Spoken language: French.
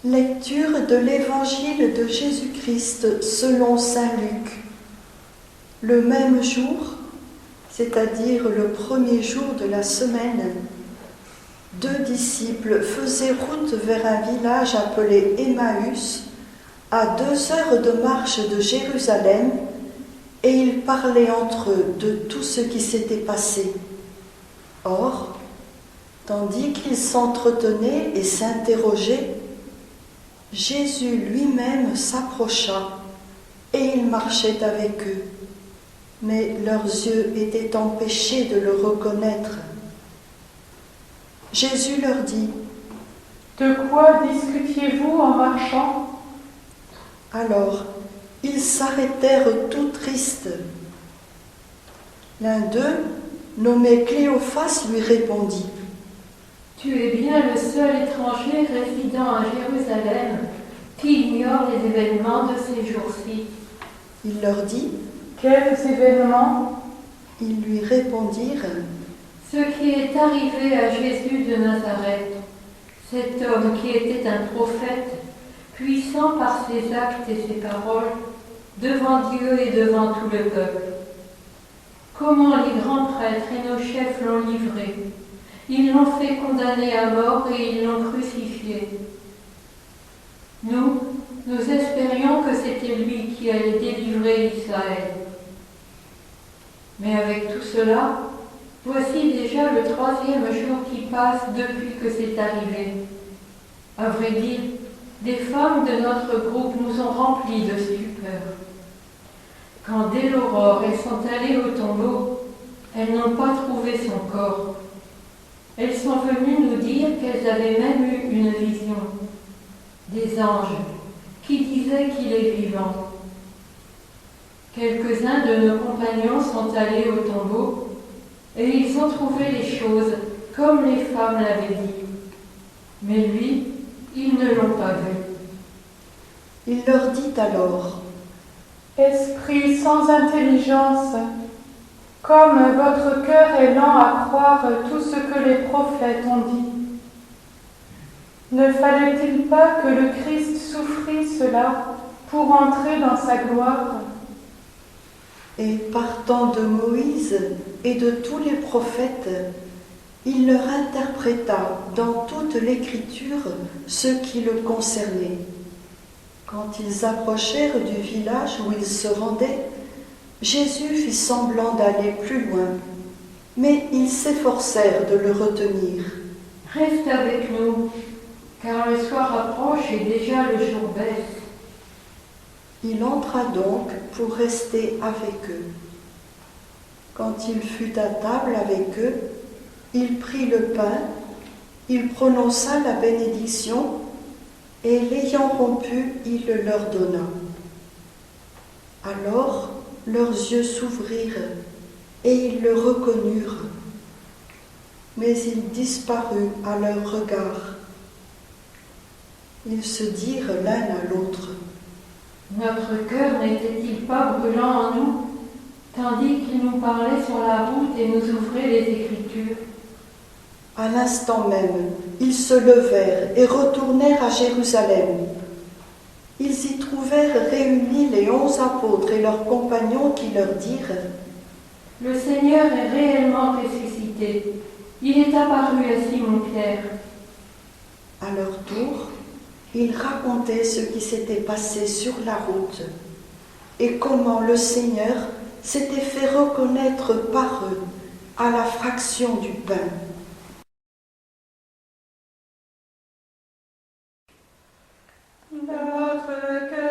Lecture de l'Évangile de Jésus-Christ selon saint Luc. Le même jour, c'est-à-dire le premier jour de la semaine, 2 disciples faisaient route vers un village appelé Emmaüs, à 2 heures de marche de Jérusalem, et ils parlaient entre eux de tout ce qui s'était passé. Or, tandis qu'ils s'entretenaient et s'interrogeaient, Jésus lui-même s'approcha et il marchait avec eux, mais leurs yeux étaient empêchés de le reconnaître. Jésus leur dit : « De quoi discutiez-vous en marchant ? » Alors, ils s'arrêtèrent tout tristes. L'un d'eux, nommé Cléophas, lui répondit : « Tu es bien le seul étranger résidant à Jérusalem qui ignore les événements de ces jours-ci. » Il leur dit : « Quels événements ? » Ils lui répondirent : « Ce qui est arrivé à Jésus de Nazareth, cet homme qui était un prophète, puissant par ses actes et ses paroles, devant Dieu et devant tout le peuple. Comment les grands prêtres et nos chefs l'ont livré. Ils l'ont fait condamner à mort et ils l'ont crucifié. Nous espérions que c'était lui qui allait délivrer Israël. Mais avec tout cela, voici déjà le 3e jour qui passe depuis que c'est arrivé. À vrai dire, des femmes de notre groupe nous ont remplis de stupeur. Quand dès l'aurore elles sont allées au tombeau, elles n'ont pas trouvé son corps. Elles sont venues nous dire qu'elles avaient même eu une vision, des anges, qui disaient qu'il est vivant. Quelques-uns de nos compagnons sont allés au tombeau et ils ont trouvé les choses comme les femmes l'avaient dit. Mais lui, ils ne l'ont pas vu. Il leur dit alors : « Esprit sans intelligence, comme votre cœur est lent à croire tout ce que les prophètes ont dit. Ne fallait-il pas que le Christ souffrit cela pour entrer dans sa gloire ? » Et partant de Moïse et de tous les prophètes, il leur interpréta dans toute l'Écriture ce qui le concernait. Quand ils approchèrent du village où ils se rendaient, Jésus fit semblant d'aller plus loin, mais ils s'efforcèrent de le retenir. « Reste avec nous, car le soir approche et déjà le jour baisse. » Il entra donc pour rester avec eux. Quand il fut à table avec eux, il prit le pain, il prononça la bénédiction, et l'ayant rompu, il le leur donna. Alors leurs yeux s'ouvrirent, et ils le reconnurent, mais il disparut à leur regard. Ils se dirent l'un à l'autre : « Notre cœur n'était-il pas brûlant en nous, tandis qu'il nous parlait sur la route et nous ouvrait les Écritures ?» À l'instant même, ils se levèrent et retournèrent à Jérusalem. Ils y trouvèrent réunis les 11 apôtres et leurs compagnons qui leur dirent : « Le Seigneur est réellement ressuscité. Il est apparu à Simon-Pierre. » À leur tour, ils racontaient ce qui s'était passé sur la route et comment le Seigneur s'était fait reconnaître par eux à la fraction du pain. Notre cœur